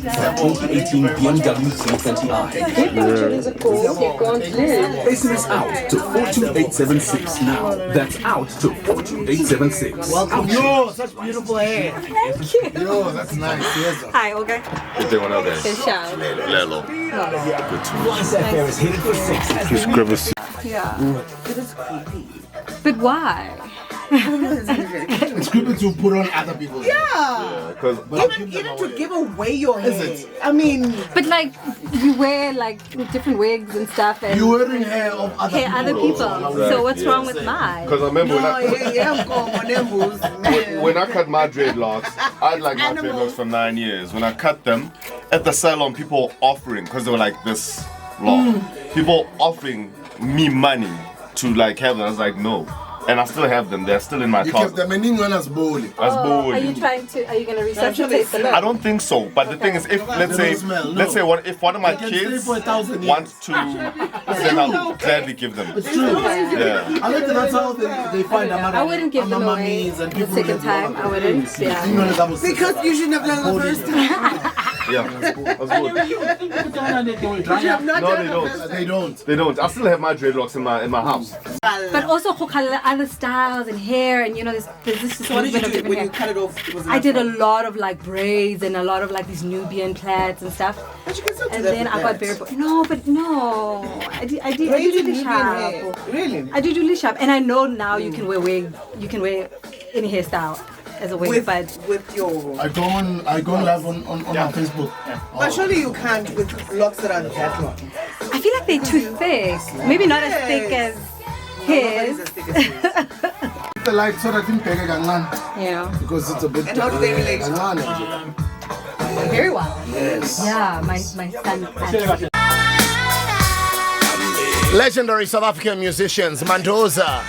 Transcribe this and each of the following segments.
2018 BMW 320i. SMS out to 42876 now. That's out to 42876. Welcome. Yo, such beautiful hair. Thank you. Yo, that's nice. Yes. Hi, Olga. Good day, one other. Lelo. SFR is headed for 6. Yeah. It is creepy. But why? It's creepy to put on other people's hair. Even to give away your hair. I mean, but like you wear like different wigs and stuff, and You're wearing hair of other people. So what's wrong with mine? Because I remember yeah, when I cut my dreadlocks, I had like my dreadlocks for 9 years. When I cut them at the salon, people offering, because they were like this long, people offering me money to like have them. I was like, no. And I still have them. They're still in my You closet. kept them in England as bowling. Are you going to resuscitate the look? I don't think so. But the thing is, if let's say if one of my kids wants to, then I'll gladly give them. It's true. Yeah. I think that's how they find out. I wouldn't give them away the second time. I wouldn't. Yeah. because you should have done the first time. Yeah. That's good. No, they don't. They don't. I still have my dreadlocks in my house. But also other styles and hair, and you know, there's this What did you movement of do different when hair. you cut it off? I did a lot of like braids and a lot of like these Nubian plaids and stuff. But you can still do And that then with I got that. very no. I do really sharp. Really? I do really sharp, and I know now you can wear wig. You can wear any hairstyle as a wig, but With your... I go on live on our Facebook. But surely you can't with locks that are that long. I feel like they're too thick. Maybe not as thick as his. The light so that didn't pay Yeah, because it's a bit. And how do they relate? very well. Yes. Yeah, my son. Legendary South African musicians, Mandoza,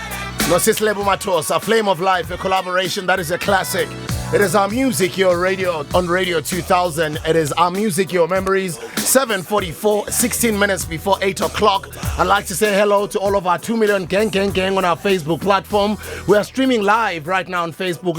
Nosislebo Matosa, Flame of Life, a collaboration that is a classic. It is Our Music, Your Radio, on Radio 2000. It is Our Music, Your Memories, 7:44, 16 minutes before 8 o'clock. I'd like to say hello to all of our 2 million gang on our Facebook platform. We are streaming live right now on Facebook.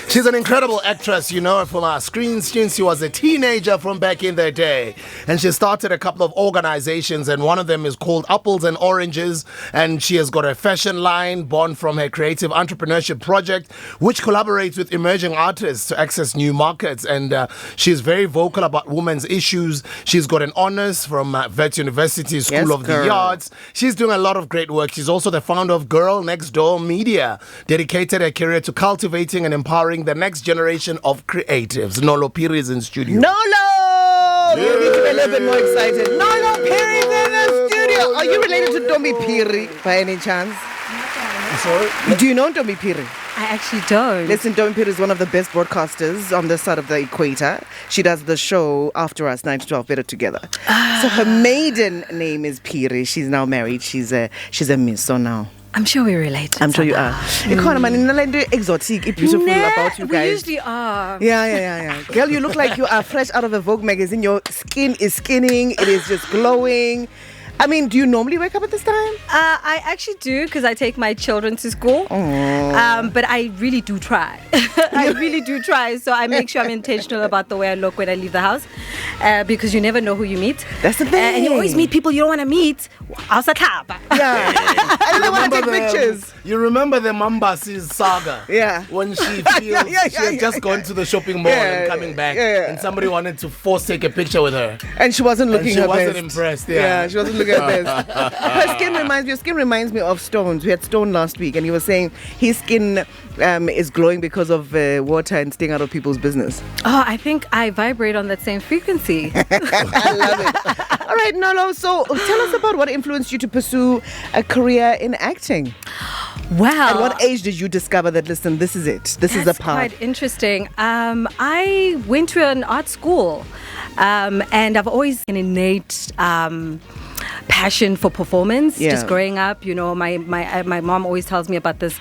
She's an incredible actress, you know her from our screens since she was a teenager from back in the day. And she started a couple of organizations, and one of them is called Apples and Oranges, and she has got a fashion line born from her creative entrepreneurship project, which collaborates with emerging artists to access new markets. And she's very vocal about women's issues. She's got an honors from Wits University School of the Arts. She's doing a lot of great work. She's also the founder of Girl Next Door Media, dedicated her career to cultivating and empowering the next generation of creatives. Nolo Phiri is in studio. Nolo! You need to be a little bit more excited. Nolo Phiri is in the studio. Are you related to Ntombi Phiri by any chance? Sorry? Do you know Ntombi Phiri? I actually don't. Listen, Ntombi Phiri is one of the best broadcasters on this side of the equator. She does the show After Us, 9 to 12, Better Together. So her maiden name is Phiri. She's now married. She's a miso now. I'm sure we relate. I'm sure you are. Exotic, beautiful about you guys. We usually are. Yeah. Girl, you look like you are fresh out of a Vogue magazine. Your skin is skinning. It is just glowing. I mean, do you normally wake up at this time? I actually do, because I take my children to school. But I really do try. I really do try. So I make sure I'm intentional about the way I look when I leave the house, because you never know who you meet. That's the thing. And you always meet people you don't want to meet outside club. Yeah. And they want to take pictures. You remember the Mambasi's saga? Yeah. When she feels she had just gone to the shopping mall and coming back, and somebody wanted to take a picture with her. And she wasn't looking her best. She wasn't impressed. Yeah, she wasn't looking her best. Her skin reminds me of Stone's. We had Stone last week, and he was saying his skin is glowing because of water and staying out of people's business. Oh, I think I vibrate on that same frequency. I love it. All right, Nolo, so tell us about what influenced you to pursue a career in acting. Wow. At what age did you discover that, listen, this is it? This is the That's path? quite interesting. I went to an art school, and I've always an innate passion for performance. Yeah. Just growing up, you know, my mom always tells me about this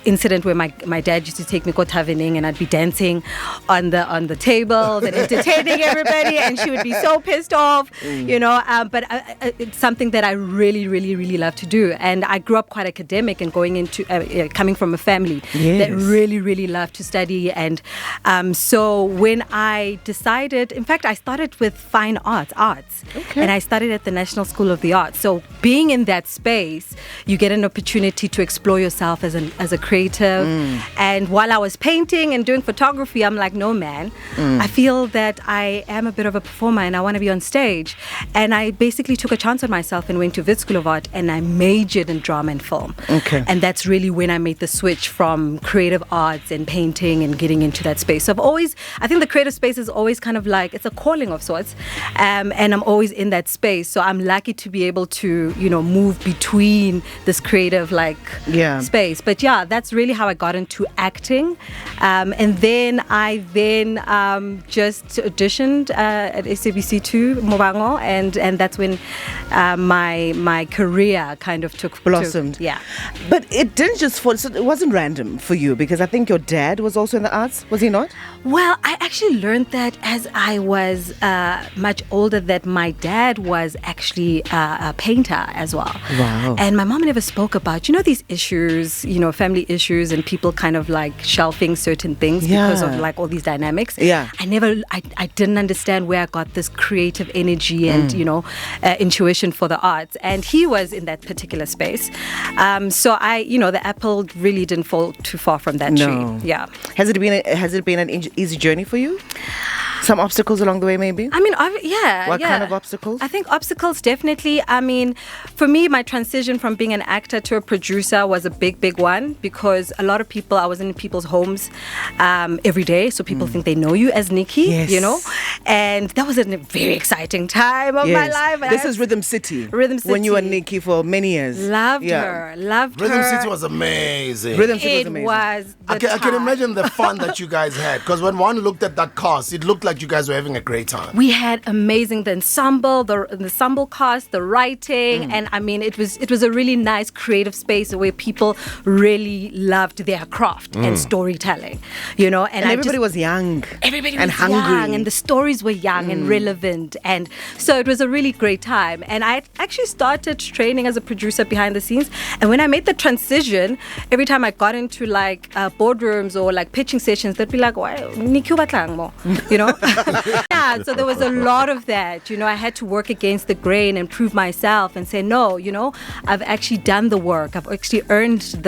incident where my dad used to take me tavening, and I'd be dancing on the tables and entertaining everybody, and she would be so pissed off, you know. But it's something that I really, really, really love to do, and I grew up quite academic and going into coming from a family that really, really loved to study, and so when I decided, in fact, I started with fine arts, and I studied at the National School of the Arts. So being in that space, you get an opportunity to explore yourself as a creative. And while I was painting and doing photography, I'm like, no, man, I feel that I am a bit of a performer and I want to be on stage. And I basically took a chance on myself and went to Vid School of Art, and I majored in drama and film. Okay. And that's really when I made the switch from creative arts and painting and getting into that space. So I think the creative space is always kind of like, it's a calling of sorts. And I'm always in that space. So I'm lucky to be able to, you know, move between this creative space. But yeah, that's really how I got into acting. And then I just auditioned at SABC2 Mobango, and that's when my career kind of blossomed. Yeah. But it didn't just fall, so it wasn't random for you, because I think your dad was also in the arts, was he not? Well, I actually learned that as I was much older, that my dad was actually a painter as well. Wow. And my mom never spoke about, you know, these issues, you know, family issues, and people kind of like shelving certain things because of like all these dynamics. Yeah. I didn't understand where I got this creative energy and, you know, intuition for the arts. And he was in that particular space. So the apple really didn't fall too far from that tree. Yeah. Has it been an easy journey for you? Some obstacles along the way, maybe? I mean, What kind of obstacles? I think obstacles, definitely. I mean, for me, my transition from being an actor to a producer was a big, big one, because a lot of people, I was in people's homes every day, so people think they know you as Nikki, you know? And that was a very exciting time of my life. This is Rhythm City. When you were Nikki for many years. Loved her. Rhythm City was amazing. Rhythm City was amazing. I can imagine the fun that you guys had, because when one looked at that cast, it looked like you guys were having a great time. We had amazing the ensemble cast, the writing, and I mean it was a really nice creative space where people really loved their craft and storytelling, you know. And everybody was young. Everybody and was hungry, young, and the stories were young and relevant, and so it was a really great time. And I actually started training as a producer behind the scenes, and when I made the transition, every time I got into like boardrooms or like pitching sessions, they'd be like, "Why, Nikki batlang mo?" You know. Yeah, so there was a lot of that. You know, I had to work against the grain and prove myself and say, no, you know, I've actually done the work. I've actually earned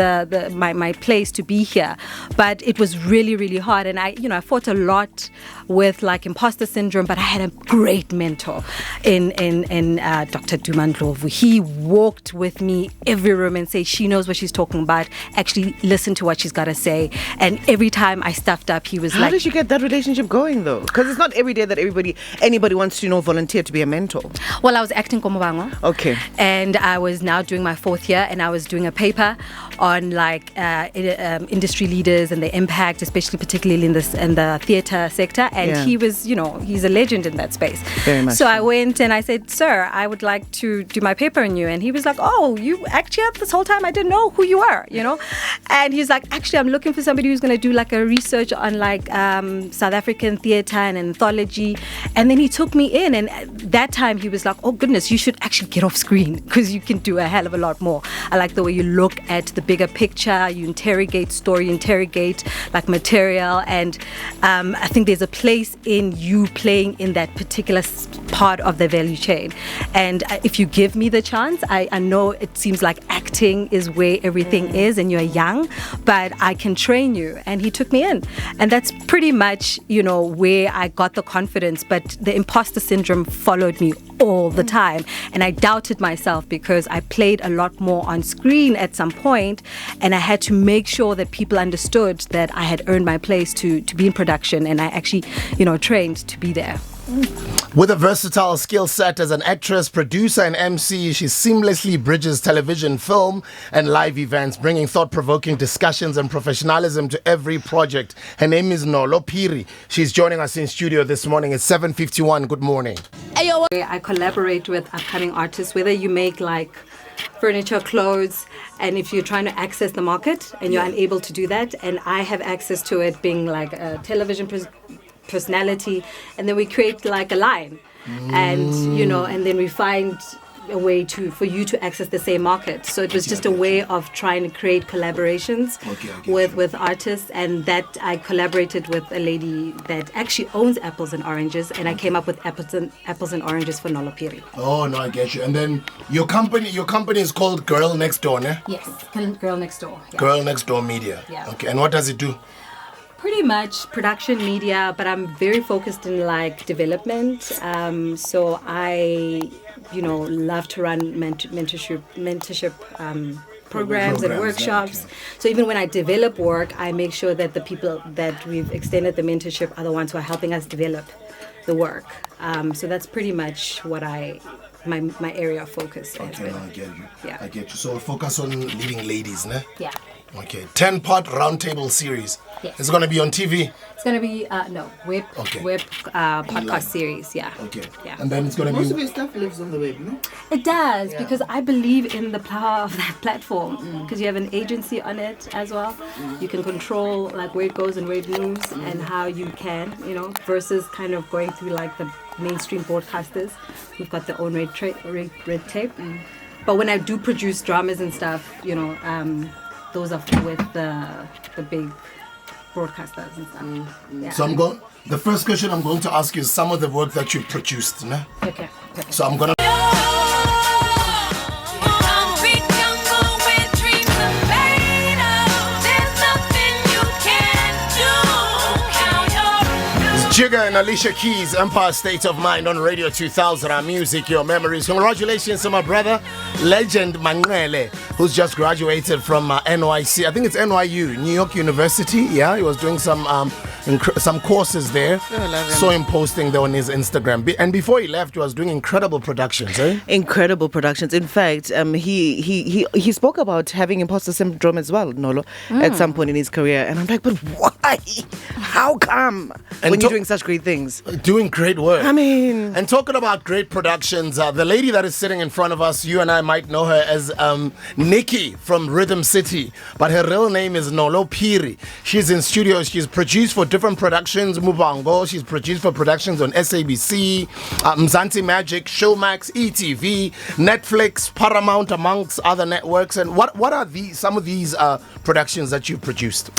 my place to be here. But it was really, really hard. And I fought a lot with like imposter syndrome, but I had a great mentor in Dr. Dumandlovu. He walked with me every room and say, she knows what she's talking about. Actually listen to what she's got to say. And every time I stuffed up, he was How did you get that relationship going though? Because it's not every day that anybody wants to, volunteer to be a mentor. Well, I was acting Komobango. Okay. And I was now doing my 4th year, and I was doing a paper on like industry leaders and the impact, especially particularly in the theatre sector. And he was, he's a legend in that space. Very much. So I went and I said, sir, I would like to do my paper on you. And he was like, oh, you actually this whole time I didn't know who you were, And he's like, actually, I'm looking for somebody who's going to do like a research on like South African theatre and anthology. And then he took me in, and at that time he was like, oh goodness, you should actually get off screen because you can do a hell of a lot more. I like the way you look at the bigger picture, you interrogate story, interrogate like material, and I think there's a place in you playing in that particular part of the value chain. And if you give me the chance, I know it seems like acting is where everything is and you're young, but I can train you. And he took me in, and that's pretty much where I got the confidence. But the imposter syndrome followed me all the time, and I doubted myself because I played a lot more on screen at some point, and I had to make sure that people understood that I had earned my place to be in production, and I actually trained to be there. With a versatile skill set as an actress, producer, and MC, she seamlessly bridges television, film, and live events, bringing thought-provoking discussions and professionalism to every project. Her name is Nolo Phiri. She's joining us in studio this morning. It's 7:51. Good morning. I collaborate with upcoming artists, whether you make like furniture, clothes, and if you're trying to access the market and you're unable to do that, and I have access to it being like a television personality, and then we create like a line, and and then we find a way for you to access the same market. So it was just a way of trying to create collaborations with artists, and that I collaborated with a lady that actually owns apples and oranges, and I came up with apples and oranges for Nolo Phiri. Oh no, I get you. And then your company is called Girl Next Door, ne? Yes, Girl Next Door. Yeah. Girl Next Door Media. Yeah. Okay, and what does it do? Pretty much production media, but I'm very focused in like development. So I, love to run mentorship programs and workshops. So even when I develop work, I make sure that the people that we've extended the mentorship are the ones who are helping us develop the work. So that's pretty much what my area of focus has been. I get you. Yeah. I get you. So focus on leading ladies, ne? Yeah. Okay, 10-part roundtable series. Yes. It's going to be on TV? It's going to be, web podcast series, yeah. Okay. Yeah. And then it's going to Most be... of your stuff lives on the web, no? It does, because I believe in the power of that platform, because you have an agency on it as well. You can control like where it goes and where it moves and how you can, versus kind of going through like the mainstream broadcasters who've got their own red tape. But when I do produce dramas and stuff, those are with the big broadcasters and stuff. Yeah. So the first question I'm going to ask you is some of the work that you produced, ne? Okay. So I'm going to... Jigga and Alicia Keys, Empire State of Mind on Radio 2000, our music, your memories. Congratulations to my brother, legend Mangele, who's just graduated from NYC. I think it's NYU, New York University. Yeah, he was doing some courses there. Saw him posting there on his Instagram. And before he left, he was doing incredible productions, eh? Incredible productions. In fact, he spoke about having imposter syndrome as well, Nolo, at some point in his career. And I'm like, but why? How come? When you're doing such great things. Doing great work. I mean... And talking about great productions, the lady that is sitting in front of us, you and I might know her as Nikki from Rhythm City. But her real name is Nolo Phiri. She's in studio. She's produced for different productions. Mubango. She's produced for productions on SABC, Mzansi Magic, Showmax, ETV, Netflix, Paramount, amongst other networks. And what are some of these productions that you've produced?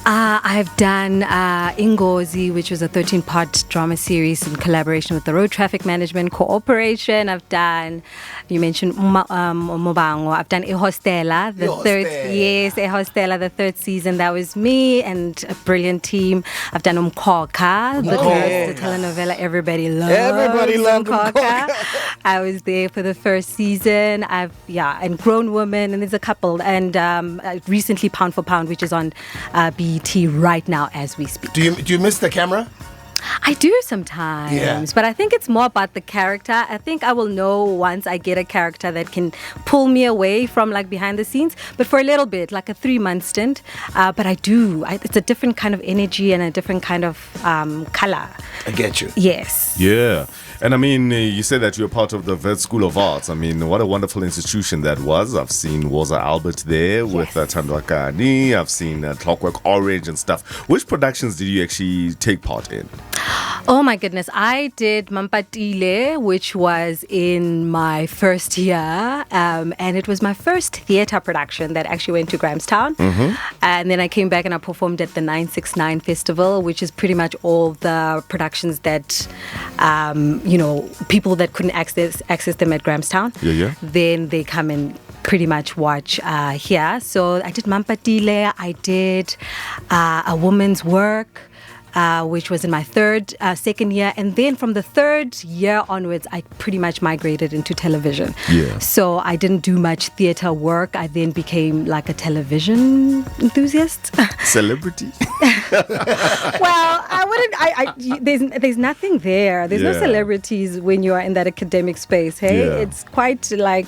I've done Ingozi, which was a 13-part drama series in collaboration with the Road Traffic Management Corporation. I've done, you mentioned Mobango. I've done Ehostela, the third season. That was me and a brilliant team. I've done Umkoka, the telenovela everybody loves. Everybody loved Umkoka. I was there for the first season. And Grown Woman, and there's a couple. And recently Pound for Pound, which is on BET right now as we speak. Do you miss the camera? I do sometimes, but I think it's more about the character. I think I will know once I get a character that can pull me away from like behind the scenes, but for a little bit, like a 3-month stint. But it's a different kind of energy and a different kind of color. I get you. Yes. Yeah. And I mean, you said that you're part of the Vet School of Arts. I mean, what a wonderful institution that was. I've seen Woza Albert there with Tandwakani. I've seen Clockwork Orange and stuff. Which productions did you actually take part in? Oh my goodness. I did Mampatile, which was in my first year. And it was my first theatre production that actually went to Grahamstown. And then I came back and I performed at the 969 Festival, which is pretty much all the productions that... people that couldn't access them at Grahamstown, then they come and pretty much watch here. So I did Mampatile, I did A Woman's Work, which was in my second year. And then from the third year onwards, I pretty much migrated into television. Yeah. So I didn't do much theater work. I then became like a television enthusiast. Celebrity? Well, I wouldn't. There's nothing there. There's no celebrities when you are in that academic space. Hey, it's quite like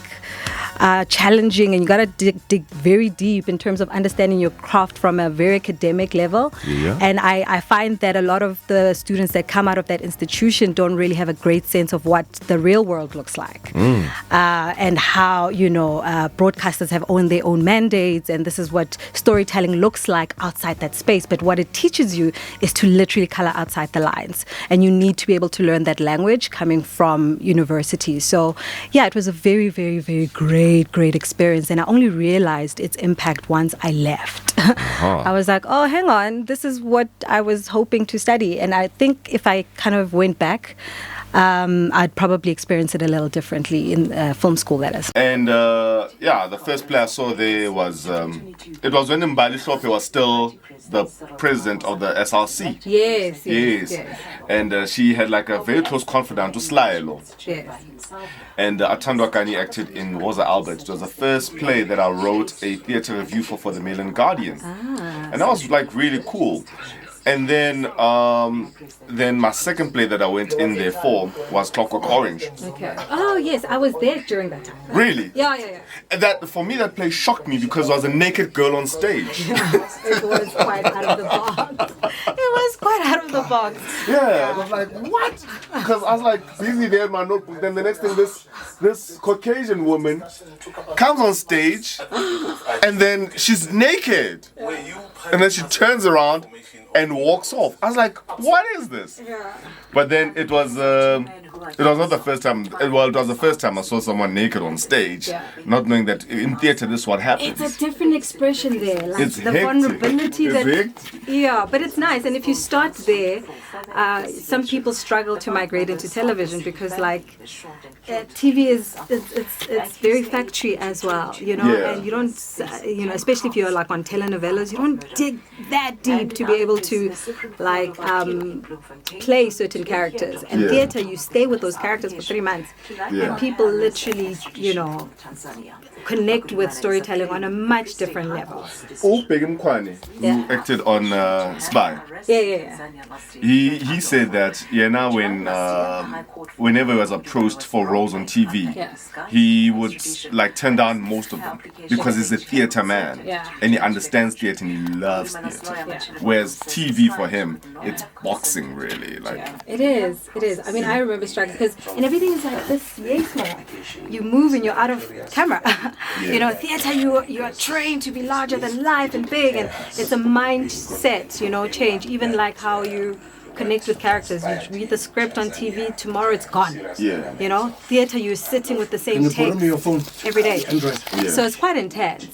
challenging, and you got to dig very deep in terms of understanding your craft from a very academic level. Yeah. And I find that a lot of the students that come out of that institution don't really have a great sense of what the real world looks like, and how, you know, broadcasters have owned their own mandates, and this is what storytelling looks like outside that space. But what it teaches you is to literally color outside the lines, and you need to be able to learn that language coming from university. So yeah, it was a very, very, very great experience, and I only realized its impact once I left. I was like, oh, hang on, this is what I was hoping to study. And I think if I kind of went back, I'd probably experience it a little differently in film school, that is. And the first play I saw there was it was when Mbali Shope was still the president of the SRC. Yes. And she had like a very close confidant to Lelo. Yes. And Atandwa Kani acted in Rosa Albert. It was the first play that I wrote a theatre review for the Mail and Guardian. And that was like really cool. And then my second play that I went in there for was Clockwork Orange. Okay. Oh yes, I was there during that time. Really? Yeah. And that, for me, that play shocked me because I was a naked girl on stage. It was quite out of the box. Yeah, I was like, what? Because I was like busy there in my notebook. Then the next thing, this Caucasian woman comes on stage, and then she's naked, and then she turns around and walks off. I was like, what is this? But then it was not the first time. Well, it was the first time I saw someone naked on stage, not knowing that in theatre this is what happens. It's a different expression there, like it's the hectic. vulnerability it's that. hectic. Yeah, but it's nice. And if you start there, some people struggle to migrate into television because, like, TV is it's very factory as well, you know. Yeah. And you don't, especially if you're like on telenovelas, you don't dig that deep to be able to like play certain characters. And theatre, you stay with those characters for 3 months, and people literally, connect with storytelling on a much different level. Begum Kwani, who acted on Spy. Yeah. He said that now whenever he was approached for roles on TV, he would like turn down most of them because he's a theatre man and he understands theatre and he loves theatre. Whereas TV for him, it's boxing really. Like it is. I mean, I remember struggling because and everything is like this. Yes, man. You move and you're out of camera. Theatre, you are trained to be larger than life and big, and it's a mindset, change. Even like how you connect with characters. You read the script on TV, tomorrow it's gone. Theatre, you're sitting with the same take every day. So it's quite intense.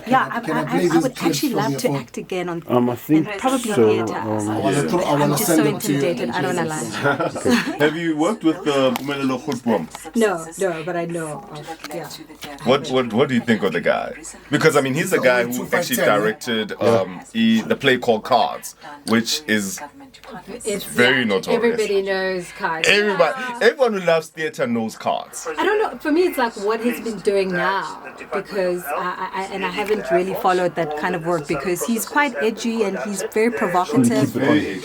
I would actually love to act again on probably theatre. I'm just so intimidated, I don't know lie. Have you worked with Lelo Phiri? No, but I know. What do you think of the guy? Because I mean, he's the guy who actually directed the play called Cards, which is very notorious. Everybody knows Cards. Everyone who loves theatre knows Cards. I don't know. For me, it's like what he's been doing now, because I haven't really followed that kind of work because he's quite edgy and he's very provocative.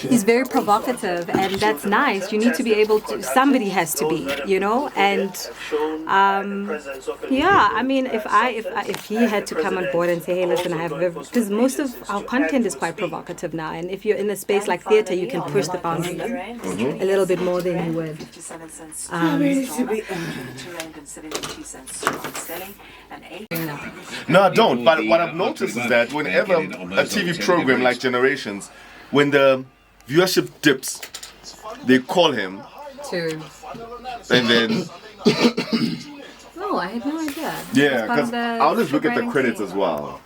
He's very provocative, and that's nice. You need to be able to. Somebody has to be, And I mean, if he had to come on board and say, hey, listen, because most of our content is quite provocative now, and if you're in a space like theatre, you can push the boundaries a little bit more than you would. No, I don't. But what I've noticed is that whenever a TV program like Generations, when the viewership dips, they call him. And then. Oh, I had no idea. Yeah, because I always look at the credits as well.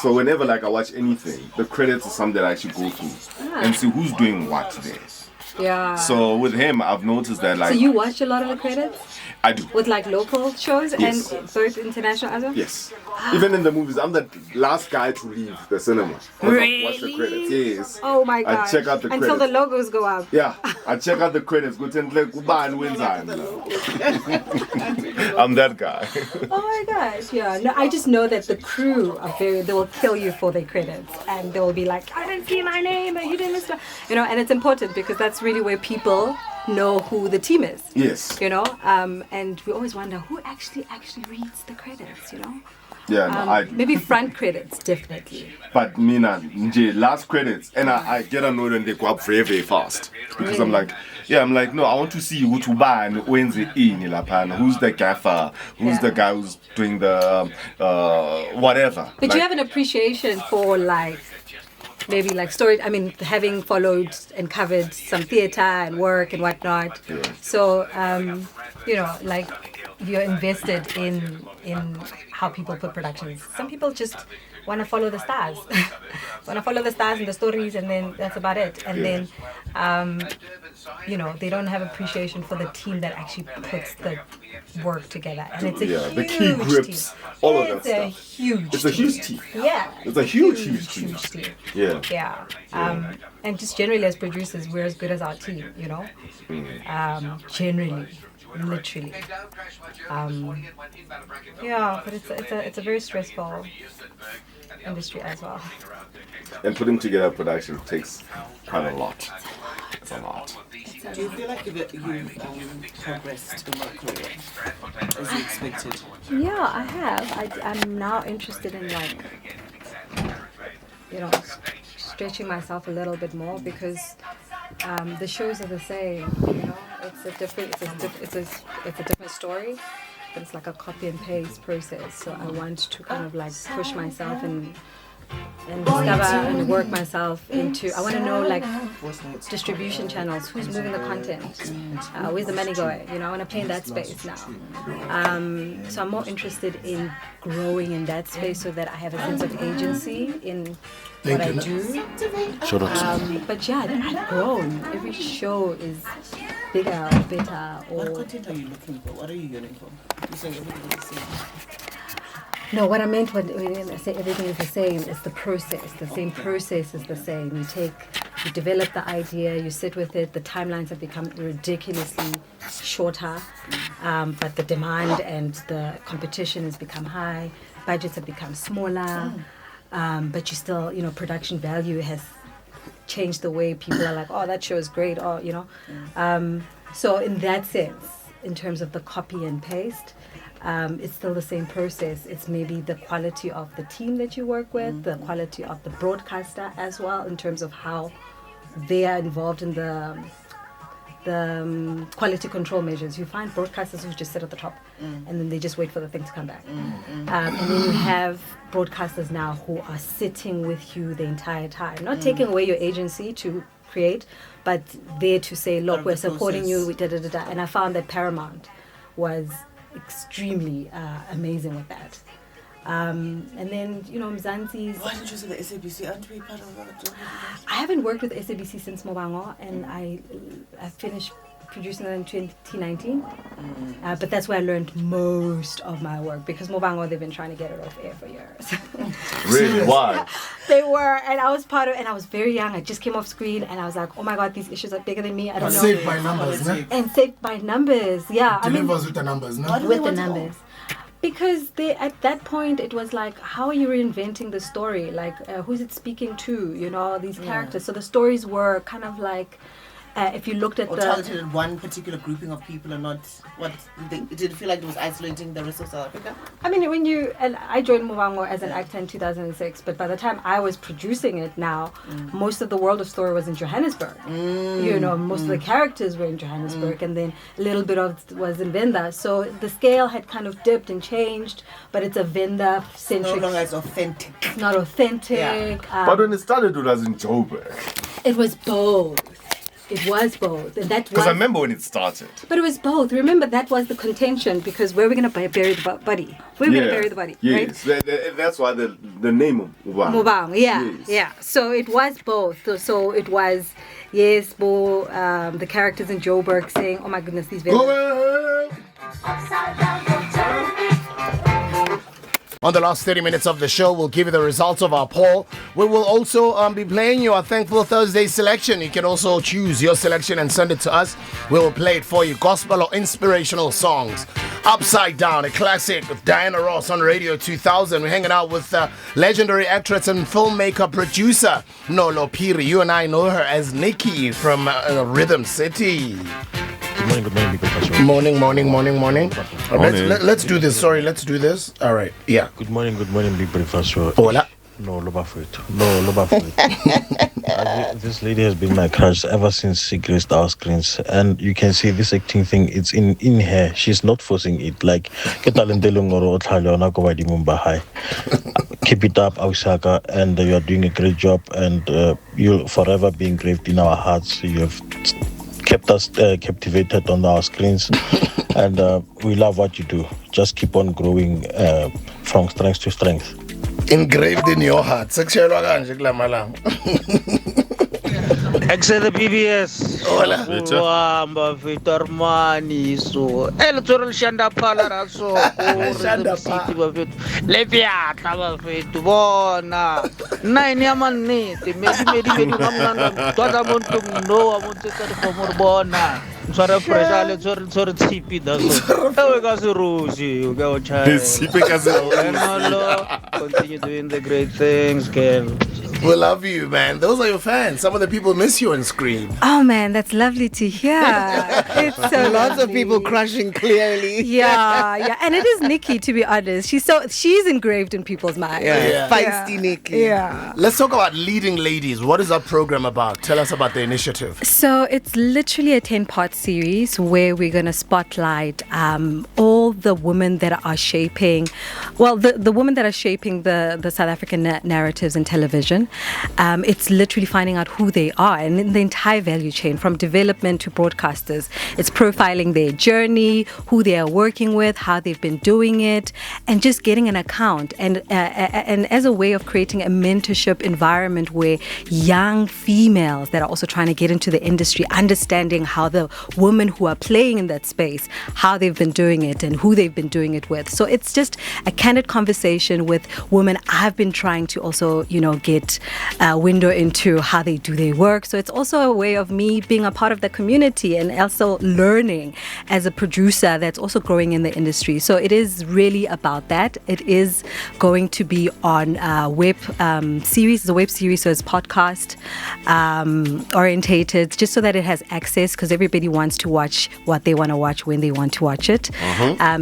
So whenever like I watch anything, the credits is something that I actually go through and see who's doing what there. Yeah. So with him, I've noticed that like. So you watch a lot of the credits? I do. With like local shows and both international as well? Yes. Even in the movies, I'm the last guy to leave the cinema. Really? Watch the credits. Yes. Oh my god. I check out the credits. Until the logos go up. Yeah. I check out the credits. I I'm that guy. Oh my gosh, yeah. No, I just know that the crew are they will kill you for their credits. And they will be like, I didn't see my name, and you didn't listen. You know, and it's important because that's really where people know who the team is. Yes. You know, and we always wonder who actually reads the credits, you know? Yeah, no, Maybe front credits, definitely. But Mina, last credits, and I get annoyed when they go up very, very fast. Because I'm like, no, I want to see who's the gaffer, who's the guy who's doing the whatever. But you have an appreciation for maybe story. I mean, having followed and covered some theater and work and whatnot. Yeah. So, you're invested in how people put productions. Some people just want to follow the stars, and the stories, and then that's about it. And then, they don't have appreciation for the team that actually puts the work together. And it's a huge the key grips, team. all of that stuff. It's a huge team. Yeah. It's a huge team. Yeah. Yeah. And just generally as producers, we're as good as our team, you know? Generally. Literally. But it's a very stressful industry as well. And putting together a production takes quite a lot. It's a lot. Do you feel like you've progressed in your career as you expected? Yeah, I have. I'm now interested in stretching myself a little bit more because the shows are the same. You know, it's a different story, but it's like a copy and paste process. So I want to kind of push myself and discover and work myself into. I want to know distribution channels, who's moving the content, where's the money going. You know, I want to play in that space now. So I'm more interested in growing in that space so that I have a sense of agency in what I do. But yeah, I've grown. Every show is bigger or better. What content are you looking for? What are you yearning for? You say everything is the same. No, what I meant when I say everything is the same is the process. The same process is the same. You develop the idea, you sit with it. The timelines have become ridiculously shorter, but the demand and the competition has become high. Budgets have become smaller, but you still, production value has changed the way people are like, oh, that show is great, or So in that sense, in terms of the copy and paste. It's still the same process. It's maybe the quality of the team that you work with, the quality of the broadcaster as well, in terms of how they are involved in the quality control measures. You find broadcasters who just sit at the top and then they just wait for the thing to come back. And then you have broadcasters now who are sitting with you the entire time, not taking away your agency to create, but there to say, look, we're supporting you, and I found that Paramount was extremely amazing with that. And then, Mzansi's... Why did you say the SABC? Aren't we part of that? I haven't worked with SABC since Mobango, and I finished producing it in 2019. But that's where I learned most of my work, because Mobango, they've been trying to get it off air for years. Really? Why? They were, and I was and I was very young. I just came off screen, and I was like, oh my God, these issues are bigger than me. I don't know. Saved by numbers, no? And saved by numbers, yeah. Delivers with the numbers, no? With the numbers. Because at that point, it was like, how are you reinventing the story? Who's it speaking to? These characters. So the stories were kind of like, if you looked at targeted at one particular grouping of people and not did it feel like it was isolating the rest of South Africa? I mean, I joined Mobango as an actor in 2006, but by the time I was producing it now, most of the world of story was in Johannesburg. Most of the characters were in Johannesburg, and then a little bit of it was in Venda. So the scale had kind of dipped and changed, but it's a Venda-centric. No longer as authentic. It's not authentic. Yeah. But when it started, it was in Joburg. It was both. It was both, and that was... Because I remember when it started. But it was both. Remember, that was the contention, because where are we going to bury the body? Where are we going to bury the body, yes. right? That's why the name Mubang. Mubang, yeah. So it was both. So it was, yes, the characters in Joburg saying, oh my goodness, these videos... On the last 30 minutes of the show, we'll give you the results of our poll. We will also be playing your Thankful Thursday selection. You can also choose your selection and send it to us. We will play it for you. Gospel or inspirational songs. Upside Down, a classic with Diana Ross on Radio 2000. We're hanging out with legendary actress and filmmaker producer Nolo Phiri. You and I know her as Nikki from Rhythm City. Good morning, Big Breakfast. Morning. Let's do this. Sorry, let's do this. All right. Yeah. Good morning, Big Breakfast. Hola. No, Lobafrit. This lady has been my crush ever since she graced our screens. And you can see this acting thing, it's in her. She's not forcing it. Like, keep it up, Ausaka, and you are doing a great job. And you'll forever be engraved in our hearts. You have kept us captivated on our screens. And we love what you do. Just keep on growing from strength to strength. Engraved in your heart. Except the PBS. Hola. Wamba Victor Maniso. El Toro Shanda Palaraso. Lepia Tavafit Bona. Nine Yamani. Maybe Toda Montum no, I want to for Morbona. Sort of pressure, sort of tippy does. Oh, we got the rules. You go, child. Continue doing the great things, Ken. We love you, man. Those are your fans. Some of the people miss you on screen. Oh man, that's lovely to hear. It's so Lots of lovely. people crushing clearly. Yeah, and it is Nikki, to be honest. She's engraved in people's minds. Yeah. Feisty Nikki. Yeah. Let's talk about Leading Ladies. What is our program about? Tell us about the initiative. So it's literally a 10-part series where we're going to spotlight all the women that are shaping, the women that are shaping the South African narratives in television. It's literally finding out who they are and in the entire value chain from development to broadcasters. It's profiling their journey, who they are working with, how they've been doing it, and just getting an account and as a way of creating a mentorship environment where young females that are also trying to get into the industry, understanding how the women who are playing in that space, how they've been doing it and who they've been doing it with. So it's just a candid conversation with women I've been trying to also, get a window into how they do their work. So it's also a way of me being a part of the community and also learning as a producer that's also growing in the industry. So it is really about that. It is going to be on web series. It's a web series, so it's podcast orientated, just so that it has access, because everybody wants to watch what they want to watch when they want to watch it.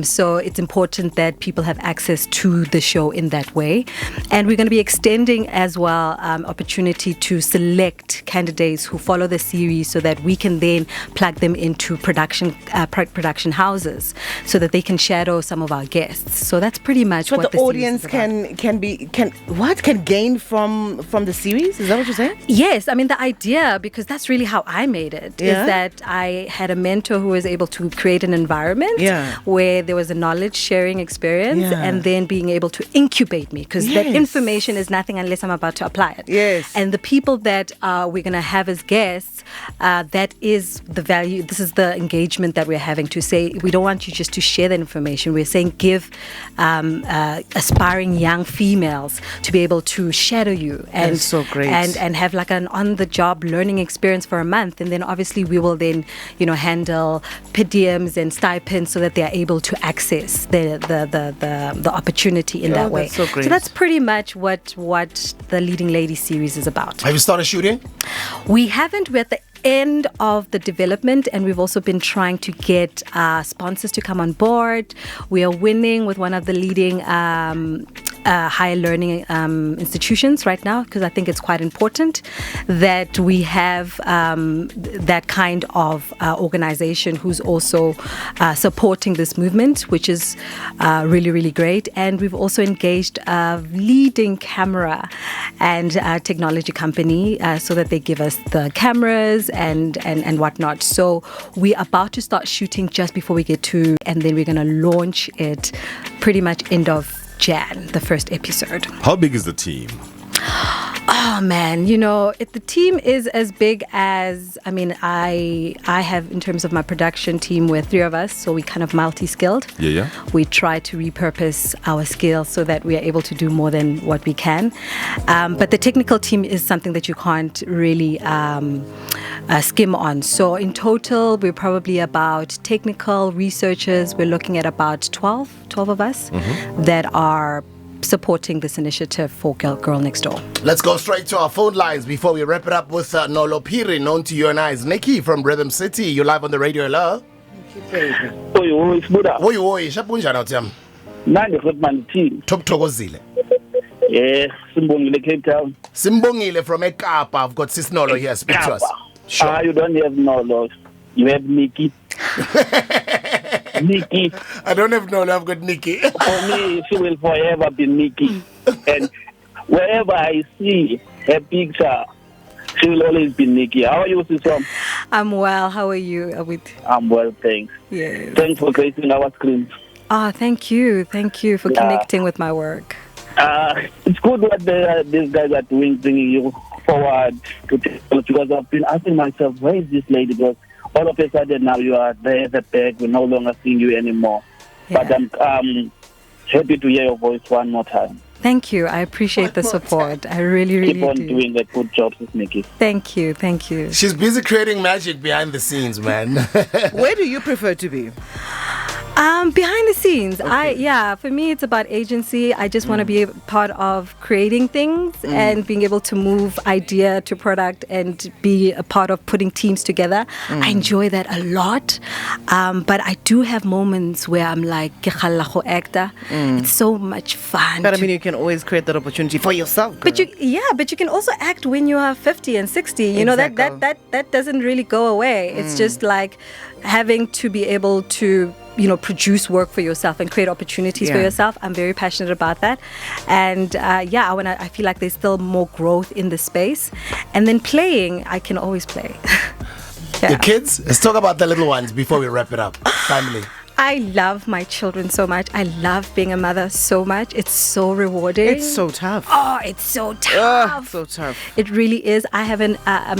So it's important that people have access to the show in that way. And we're going to be extending as well opportunity to select candidates who follow the series so that we can then plug them into production houses so that they can shadow some of our guests. So that's pretty much what the audience can gain from the series. Is that what you're saying? Yes, I mean the idea, because that's really how I made it, is that I had a mentor who was able to create an environment where there was a knowledge sharing experience and then being able to incubate me, because that information is nothing unless I'm about to apply it. Yes. And the people that we're going to have as guests, that is the value. This is the engagement that we're having, to say we don't want you just to share that information. We're saying give aspiring young females to be able to shadow you and That's so great. and have like an on-the-job learning experience for a month. And then obviously we will then handle per diems and stipends so that they are able to access the opportunity in that way. That's so great. So that's pretty much what the Leading Lady series is about. Have you started shooting? We haven't. We're at the end of the development, and we've also been trying to get sponsors to come on board. We are winning with one of the leading higher learning institutions right now, because I think it's quite important that we have that kind of organization who's also supporting this movement, which is really, really great. And we've also engaged a leading camera and technology company so that they give us the cameras and whatnot. So we're about to start shooting just before we get to, and then we're going to launch it pretty much end of Jan, the first episode. How big is the team? Oh man, the team is as big as, I have, in terms of my production team, we're 3 of us, so we kind of multi-skilled. Yeah. We try to repurpose our skills so that we are able to do more than what we can. But the technical team is something that you can't really skim on. So in total, we're probably about technical researchers. We're looking at about 12 of us that are supporting this initiative for Girl Next Door. Let's go straight to our phone lines before we wrap it up with Nolo Phiri, known to you and I as Nikki from Rhythm City. You're live on the radio. Hello. Oy, Sbuda. Oy, shapunjani utham? Nandi Hotman team. Thokozile. Yeah, Simbongile, Cape Town. Simbongile from Ekapa. I've got Sis Nolo here. Speak to us. Sure. You don't have Nolo. You have Nikki. Nikki. I don't have Nolo, I've got Nikki. For me, she will forever be Nikki. And wherever I see her picture, she will always be Nikki. How are you, Sisom? I'm well. How are you, Awit? I'm well, thanks. Yes. Thanks for gracing our screens. Thank you. Thank you for connecting with my work. It's good what these guys are doing, bringing you forward to tell, because I've been asking myself, where is this lady? Because all of a sudden now you are there at the back, we're no longer seeing you anymore. Yeah. But I'm happy to hear your voice one more time. Thank you. I appreciate the support. I really Keep on do. doing the good job, Sis Nikki. Thank you. She's busy creating magic behind the scenes, man. Where do you prefer to be? Behind the scenes, okay. For me it's about agency. I just want to be a part of creating things and being able to move idea to product and be a part of putting teams together. I enjoy that a lot, but I do have moments where I'm like, actor. It's so much fun. But you can always create that opportunity for yourself. Girl. But you can also act when you are 50 and 60. You know, that doesn't really go away. It's just like having to be able to produce work for yourself and create opportunities for yourself. I'm very passionate about that. And I feel like there's still more growth in the space. And then playing, I can always play. Your kids? Let's talk about the little ones before we wrap it up. Family. I love my children so much. I love being a mother so much. It's so rewarding. It's so tough. Oh, it's so tough. So tough. It really is. I have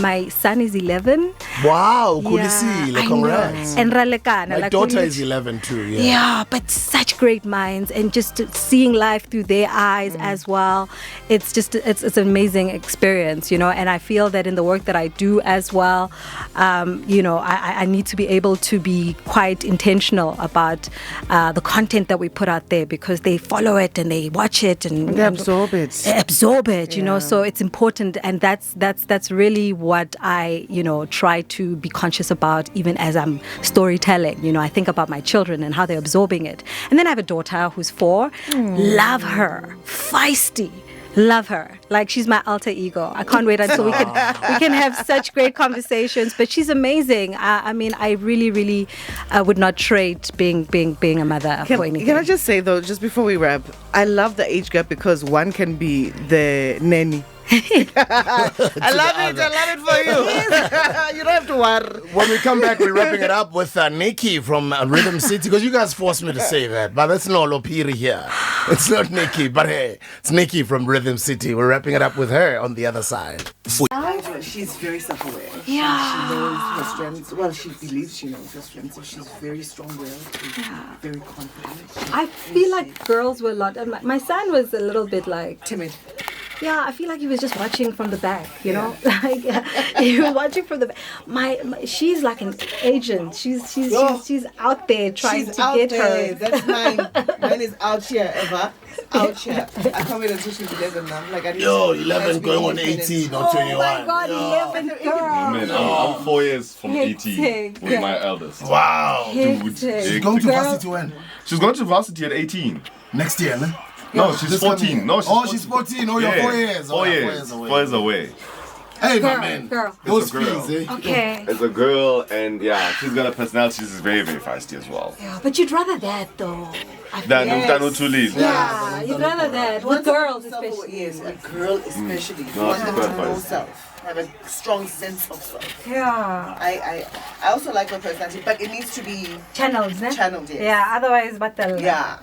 my son is 11. Wow, Kulisile, congrats. And my daughter is 11 too. Yeah, but such great minds, and just seeing life through their eyes as well. It's just it's an amazing experience, and I feel that in the work that I do as well, I need to be able to be quite intentional about the content that we put out there, because they follow it and they watch it and they absorb it. So it's important, and that's really what I try to be conscious about, even as I'm storytelling. I think about my children and how they're absorbing it. And then I have a daughter who's 4. Love her, feisty. Love her. Like, she's my alter ego. I can't wait until we can have such great conversations. But she's amazing. I really, really would not trade being a mother for anything. Can I just say though, just before we wrap, I love the age gap, because one can be the nanny. I love it for you. You don't have to worry. When we come back, we're wrapping it up with Nikki from Rhythm City, because you guys forced me to say that, but that's Nolo Phiri here. It's not Nikki, but hey, it's Nikki from Rhythm City. We're wrapping it up with her on the other side. She's very self-aware. Yeah. She knows her strengths. Well, she believes she knows her strengths, so she's very strong-willed, very confident. I feel like girls were a lot. My son was a little bit like timid. Yeah, I feel like he was just watching from the back, like he was watching from the back. She's like an agent. She's out there trying to get her. That's mine. Mine is out here, Eva. Out here. I can't wait until she's 11 now. Like, 11 going on 18 or 21. Oh my God, 11 girls. I'm 4 years from 18 with my eldest. Wow. Dude, she's going to varsity when? She's going to varsity at 18. Next year, no? No, she's 14. No, she's 14. Oh, you're 4 years. 4 years. 4 years away. Hey, my man. Those girls, eh? Okay. It's a girl, and she's got a personality. She's very, very feisty as well. Yeah, but you'd rather that, though. Than Tulile. Yeah, you'd rather that. With girls, especially. Yes, a girl especially. You No, want she's them quite to know feisty. self. Have a strong sense of self. Yeah. I also like her personality, but it needs to be channeled, yes. Yeah, otherwise, but yeah.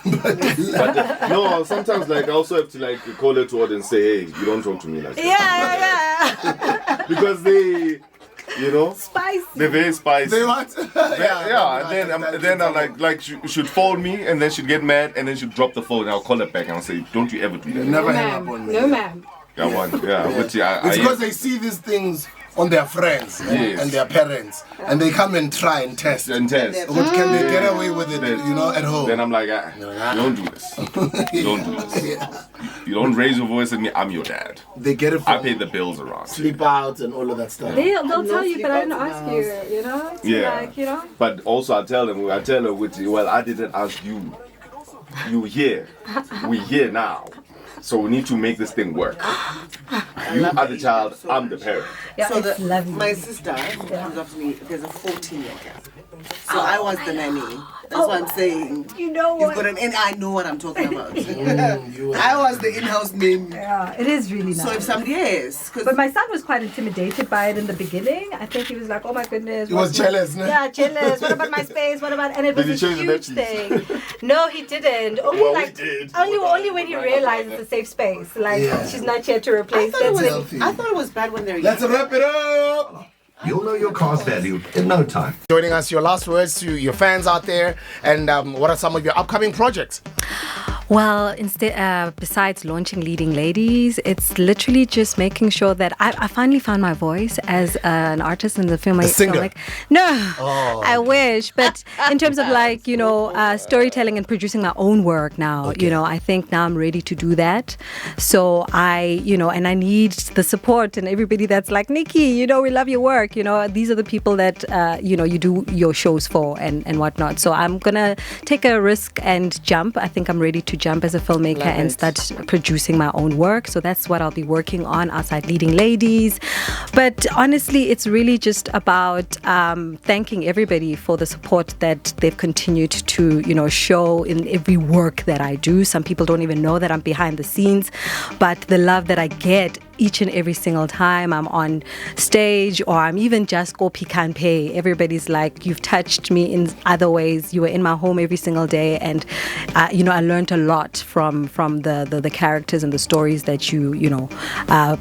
But no, sometimes like I also have to like call her toward and say, hey, you don't talk to me like that. Yeah. Because they, you know, Spicy. they're very spicy. They want. And then I'm like she'd phone me and then she'd get mad and then she'd drop the phone and I'll call her back and I'll say, don't you ever do that. Never hang up on me. No, ma'am. But It's because they see these things on their friends and their parents, and they come and try and test. And test. What can they get away with it, you know, at home? Then I'm like, don't do this. Don't do this. You don't raise your voice at me. I'm your dad. They get it from I pay the bills around. sleep out and all of that stuff. They'll tell you, but I didn't ask you, you know? It's like, you know? But also I tell her, well, I didn't ask you. You here. We here now. So we need to make this thing work. You are the child, I'm the parent. Yeah, So it's lovely. my sister comes up to me, there's a 14-year gap. So I was the nanny. That's what I'm saying. You know You've what? got I know what I'm talking about. I was the in-house nanny. Yeah, it is really nice. So if somebody is, But my son was quite intimidated by it in the beginning. I think he was like, oh my goodness. He was jealous, no? Yeah, jealous. What about my space? What about... And it was Did he a change the huge bed thing. No, he didn't. Only Well, like... we did. Only when he realized it's a safe space. Like, she's not here to replace I it. thought it was bad when they're Let's young. wrap it up. You'll know your car's value in no time. Joining us, your last words to your fans out there, and what are some of your upcoming projects? Well, instead, besides launching Leading Ladies, it's literally just making sure that I finally found my voice as an artist in the film. A singer? No, I wish. But in terms of like, you know, storytelling and producing my own work now, you know, I think now I'm ready to do that. So I need the support and everybody that's like, Nikki, you know, we love your work. You know, these are the people that, you know, you do your shows for and whatnot. So I'm going to take a risk and jump. I think I'm ready to jump as a filmmaker and start producing my own work. So that's what I'll be working on outside Leading Ladies. But honestly, it's really just about thanking everybody for the support that they've continued to, you know, show in every work that I do. Some people don't even know that I'm behind the scenes, but the love that I get each and every single time I'm on stage or I'm even just go pick and pay. Everybody's like, you've touched me in other ways. You were in my home every single day, and you know, I learned a lot from the characters and the stories that you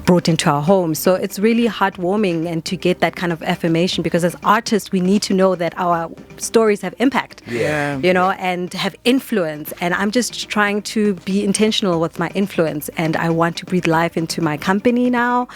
brought into our home. So it's really heartwarming and to get that kind of affirmation, because as artists we need to know that our stories have impact, you know, and have influence. And I'm just trying to be intentional with my influence, and I want to breathe life into my company now,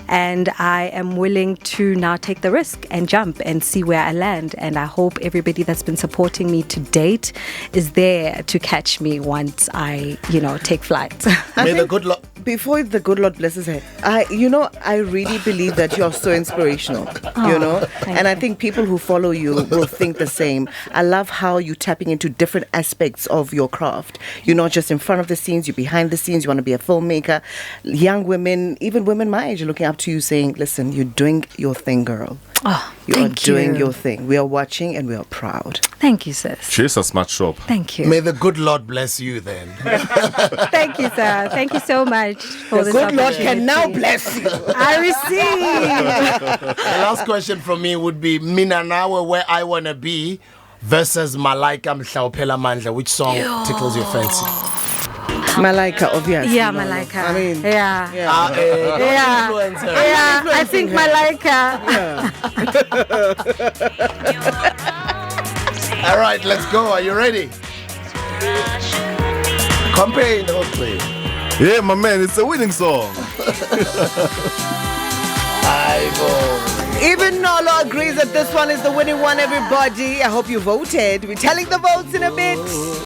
and I am willing to now take the risk and jump and see where I land. And I hope everybody that's been supporting me to date is there to catch me once I, you know, take flight. May the good Lord. Before the good Lord blesses her, I really believe that you're so inspirational, you know, and I think people who follow you will think the same. I love how you're tapping into different aspects of your craft. You're not just in front of the scenes, you're behind the scenes, you want to be a filmmaker. Young women, even women my age, are looking up to you saying, listen, you're doing your thing, girl. Oh, you are thank doing you. your thing. We are watching and we are proud. Thank you, sis. She's a smart shop. Thank you. May the good Lord bless you then. Thank you, sir. Thank you so much for The this good Lord opportunity. can now bless you. I receive. The last question from me would be Mina Nawe, Where I Wanna Be versus Malaika Mhlawuphela Mandla. Which song tickles your fancy? Malaika, obviously. Yeah, Malaika. I mean, yeah. Yeah. I think Malaika. All right, let's go. Are you ready? Campaign, don't play. Yeah, my man, it's a winning song. Even Nolo agrees that this one is the winning one, everybody. I hope you voted. We're telling the votes in a bit.